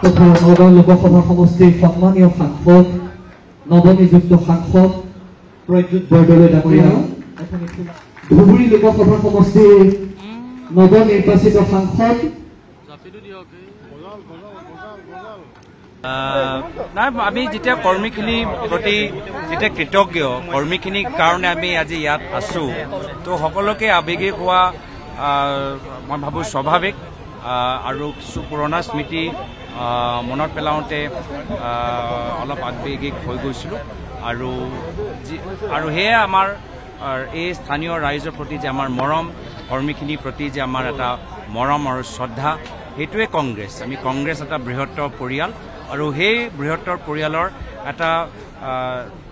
তথা নগাঁও লোকসভা সমষ্টিৰ সন্মানীয় সাংসদ নৱনিযুক্ত সাংসদ প্ৰদ্যুৎ বৰদলৈ ডাঙৰীয়া, ধুবুৰী লোকসভা সমষ্টিৰ নৱনিৰ্বাচিত সাংসদ নাই আমি যেতিয়া কৰ্মীখিনিৰ প্ৰতি যেতিয়া কৃতজ্ঞ, কৰ্মীখিনিৰ কাৰণে আমি আজি ইয়াত আছো, তো সকলোকে আৱেগিক হোৱা মই ভাবোঁ স্বাভাৱিক। আৰু কিছু পুৰণা স্মৃতি মনত পেলাওঁতে অলপ আৱেগিক হৈ গৈছিলোঁ। আৰু সেয়ে আমাৰ এই স্থানীয় ৰাইজৰ প্ৰতি যে আমাৰ মৰম, কৰ্মীখিনিৰ প্ৰতি যে আমাৰ এটা মৰম আৰু শ্ৰদ্ধা, সেইটোৱে কংগ্ৰেছ। আমি কংগ্ৰেছ এটা বৃহত্তৰ পৰিয়াল, আৰু সেই বৃহত্তৰ পৰিয়ালৰ এটা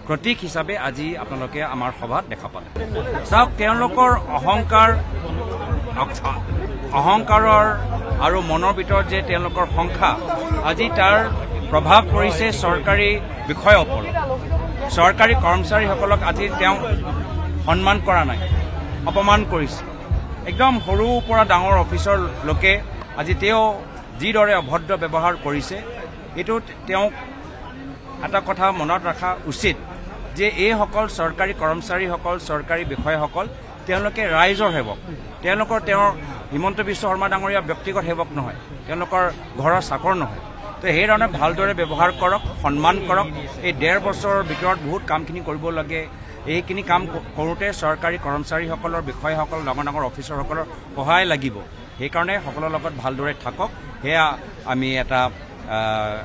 প্ৰতীক হিচাপে আজি আপোনালোকে আমাৰ সভাত দেখা পালে। চাওক, তেওঁলোকৰ অহংকাৰৰ আৰু মনৰ ভিতৰত যে তেওঁলোকৰ সংখ্যা, আজি তাৰ প্ৰভাৱ পৰিছে চৰকাৰী বিষয়ৰ ওপৰত। চৰকাৰী কৰ্মচাৰীসকলক আজি তেওঁ সন্মান কৰা নাই, অপমান কৰিছে। একদম সৰুৰ পৰা ডাঙৰ অফিচৰ লোকে আজি তেওঁ যিদৰে অভদ্ৰ ব্যৱহাৰ কৰিছে, এইটো তেওঁক এটা কথা মনত ৰখা উচিত যে এইসকল চৰকাৰী কৰ্মচাৰীসকল, চৰকাৰী বিষয়াসকল, তেওঁলোকে ৰাইজৰ সেৱক। তেওঁৰ হিমন্ত বিশ্ব শৰ্মা ডাঙৰীয়া ব্যক্তিগত সেৱক নহয়, তেওঁলোকৰ ঘৰৰ চাকৰ নহয়। তো সেইধৰণে ভালদৰে ব্যৱহাৰ কৰক, সন্মান কৰক। এই 1.5 বছৰৰ ভিতৰত বহুত কামখিনি কৰিব লাগে। এইখিনি কাম কৰোঁতে চৰকাৰী কৰ্মচাৰীসকলৰ, বিষয়াসকল, ডাঙৰ ডাঙৰ অফিচাৰসকলৰ সহায় লাগিব। সেইকাৰণে সকলোৰ লগত ভালদৰে থাকক, সেয়া আমি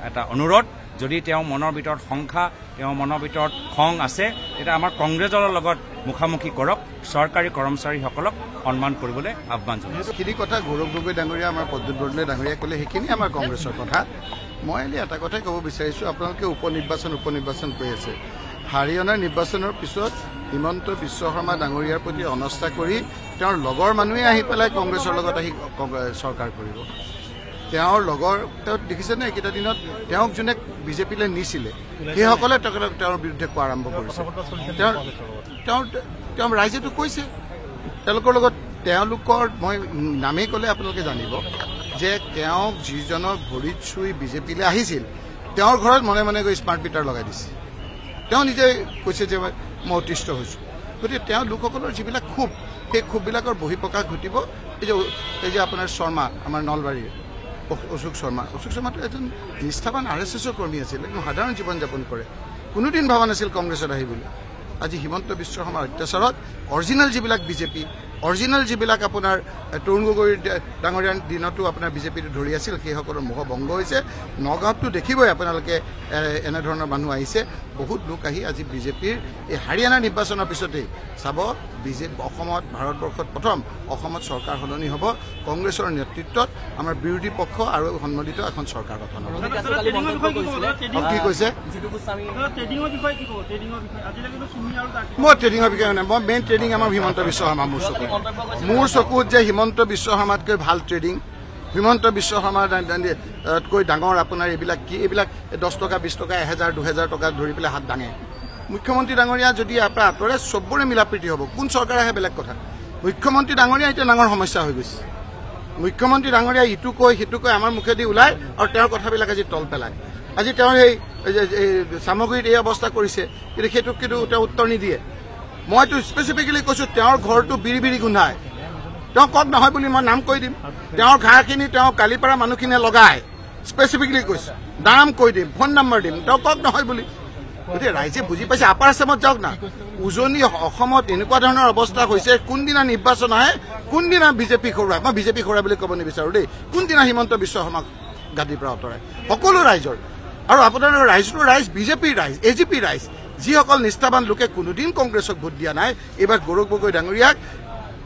এটা অনুৰোধ। যদি তেওঁৰ মনৰ ভিতৰত সংখ্যা, তেওঁৰ মনৰ ভিতৰত খং আছে, তেতিয়া আমাৰ কংগ্ৰেছ দলৰ লগত মুখামুখি কৰক, চৰকাৰী কৰ্মচাৰীসকলক সন্মান কৰিবলৈ আহ্বান জনাইছোঁ। সেইখিনি কথা গৌৰৱ গগৈ ডাঙৰীয়া, আমাৰ প্ৰদ্যুৎ বৰদলৈ ডাঙৰীয়াই ক'লে, সেইখিনি আমাৰ কংগ্ৰেছৰ কথা। মই এটা কথাই ক'ব বিচাৰিছোঁ, আপোনালোকে উপ নিৰ্বাচন কৈ আছে। হাৰিয়ানাৰ নিৰ্বাচনৰ পিছত হিমন্ত বিশ্ব শৰ্মা ডাঙৰীয়াৰ প্ৰতি অনাস্থা কৰি তেওঁৰ লগৰ মানুহে আহি পেলাই কংগ্ৰেছৰ লগত আহি চৰকাৰ কৰিব। তেওঁৰ লগৰ, তেওঁ দেখিছেনে এইকেইটা দিনত তেওঁক যোনে বিজেপিলৈ নিছিলে, সেইসকলে তেওঁৰ বিৰুদ্ধে কোৱা আৰম্ভ কৰিছে। তেওঁ ৰাইজেতো কৈছে তেওঁলোকৰ লগত, তেওঁলোকৰ মই নামেই ক'লে আপোনালোকে জানিব যে তেওঁক যিজনৰ ভৰিত চুই বিজেপিলৈ আহিছিল, তেওঁৰ ঘৰত মনে মনে গৈ স্মাৰ্ট মিটাৰ লগাই দিছে। তেওঁ নিজে কৈছে যে মই অতিষ্ঠ হৈছোঁ। গতিকে তেওঁ লোকসকলৰ যিবিলাক ক্ষোভ, সেই ক্ষোভবিলাকৰ বহিঃপ্ৰকাশ ঘটিব। এই যে আপোনাৰ শৰ্মা, আমাৰ নলবাৰীৰ অশোক শৰ্মাটো এজন নিষ্ঠাবান RSSৰ কৰ্মী আছিল, একদম সাধাৰণ জীৱন যাপন কৰে, কোনোদিন ভবা নাছিল কংগ্ৰেছত আহিবলৈ। আজি হিমন্ত বিশ্ব শৰ্মাৰ অত্যাচাৰত অৰিজিনেল যিবিলাক বিজেপি, অৰিজিনেল যিবিলাক আপোনাৰ তৰুণ গগৈ ডাঙৰীয়াৰ দিনতো আপোনাৰ বিজেপিটো ধৰি আছিল, সেইসকলৰ মোহ ভংগ হৈছে। নগাঁৱততো দেখিবই আপোনালোকে এনেধৰণৰ মানুহ আহিছে, বহুত লোক আহি আজি বিজেপিৰ এই হাৰিয়ানা নিৰ্বাচনৰ পিছতেই চাব, অসমত, ভাৰতবৰ্ষত প্ৰথম অসমত চৰকাৰ সলনি হ'ব। কংগ্ৰেছৰ নেতৃত্বত আমাৰ বিৰোধী পক্ষ আৰু সন্মতিত এখন চৰকাৰ গঠন হ'ব। কি কৈছে? মই ট্ৰেডিঙৰ বিষয়ে নাই, মই মেইন ট্ৰেডিং আমাৰ হিমন্ত বিশ্ব শৰ্মা। মোৰ চকুত যে হিমন্ত বিশ্ব শৰ্মাতকৈ ভাল ট্ৰেডিং, হিমন্ত বিশ্ব শৰ্মাতকৈ ডাঙৰ আপোনাৰ এইবিলাক কি, এইবিলাক 10 টকা 20 টকা 1000 2000 টকা ধৰি পেলাই হাত দাঙে। মুখ্যমন্ত্ৰী ডাঙৰীয়া যদি আপোনাৰ আঁতৰে চবৰে মিলাপ্ৰীতি হ'ব, কোন চৰকাৰ আহে বেলেগ কথা। মুখ্যমন্ত্ৰী ডাঙৰীয়া এতিয়া ডাঙৰ সমস্যা হৈ গৈছে। মুখ্যমন্ত্ৰী ডাঙৰীয়া ইটো কৈ সিটো কৈ আমাৰ মুখেদি ওলায়, আৰু তেওঁৰ কথাবিলাক আজি তল পেলায়। আজি তেওঁৰ এই সামগ্ৰীত এই অৱস্থা কৰিছে, কিন্তু সেইটোক তেওঁ উত্তৰ নিদিয়ে। মইতো স্পেচিফিকেলি কৈছোঁ, তেওঁৰ ঘৰটো বিৰি বিৰি গোন্ধায়। তেওঁ কওক নহয় বুলি মই নাম কৈ দিম। তেওঁৰ ঘাঁহখিনি তেওঁ কালিৰ পৰা মানুহখিনিয়ে লগায়, স্পেচিফিকেলি কৈছোঁ, দাম কৈ দিম, ফোন নম্বৰ দিম, তেওঁ কওক নহয় বুলি। গতিকে ৰাইজে বুজি পাইছে, আপাৰ আছামত যাওক না। উজনি অসমত এনেকুৱা ধৰণৰ অৱস্থা হৈছে, কোনদিনা নিৰ্বাচন আহে, কোনদিনা বিজেপি হৰুৱায়। মই বিজেপি হৰুৱাই বুলি ক'ব নিবিচাৰোঁ দেই, কোনদিনা হিমন্ত বিশ্ব শৰ্মাক গাদীৰ পৰা আঁতৰাই। সকলো ৰাইজৰ, আৰু আপোনালোকৰ ৰাইজটো ৰাইজ, বিজেপিৰ ৰাইজ, AGP ৰাইজ, যিসকল নিষ্ঠাবান লোকে কোনোদিন কংগ্ৰেছক ভোট দিয়া নাই, এইবাৰ গৌৰৱ গগৈ ডাঙৰীয়াক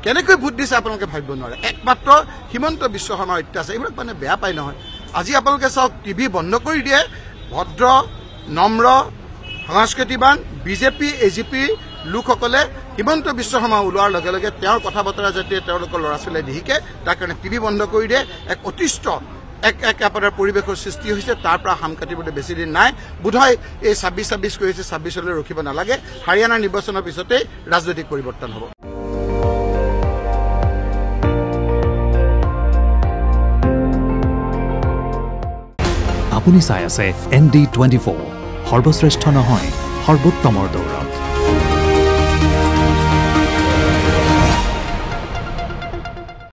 কেনেকৈ ভোট দিছে আপোনালোকে ভাবিব নোৱাৰে। একমাত্ৰ হিমন্ত বিশ্ব শৰ্মাৰ অত্যাচাৰ, এইবিলাক মানে বেয়া পায় নহয়। আজি আপোনালোকে চাওক, টিভি বন্ধ কৰি দিয়ে, ভদ্ৰ নম্ৰ সংস্কৃতিবান বিজেপি AGP লোকসকলে হিমন্ত বিশ্ব শৰ্মা ওলোৱাৰ লগে লগে তেওঁৰ কথা বতৰা যাতে তেওঁলোকৰ ল'ৰা ছোৱালীয়ে নিশিকে, তাৰ কাৰণে টিভি বন্ধ কৰি দিয়ে। এক অতিষ্ঠ আপোনাৰ পৰিৱেশৰ সৃষ্টি হৈছে। তাৰ পৰা হাম কাটিবলৈ বেছি দিন নাই। বোধহয় এই 26 কৈ হৈছে, 26লৈ ৰখিব নালাগে। হাৰিয়ানা নিৰ্বাচনৰ পিছতেই ৰাজনৈতিক পৰিৱৰ্তন হ'ব। আপুনি চাই আছে ND24 সৰ্বশ্ৰেষ্ঠ নহয় সৰ্বোত্তমৰ দৌৰ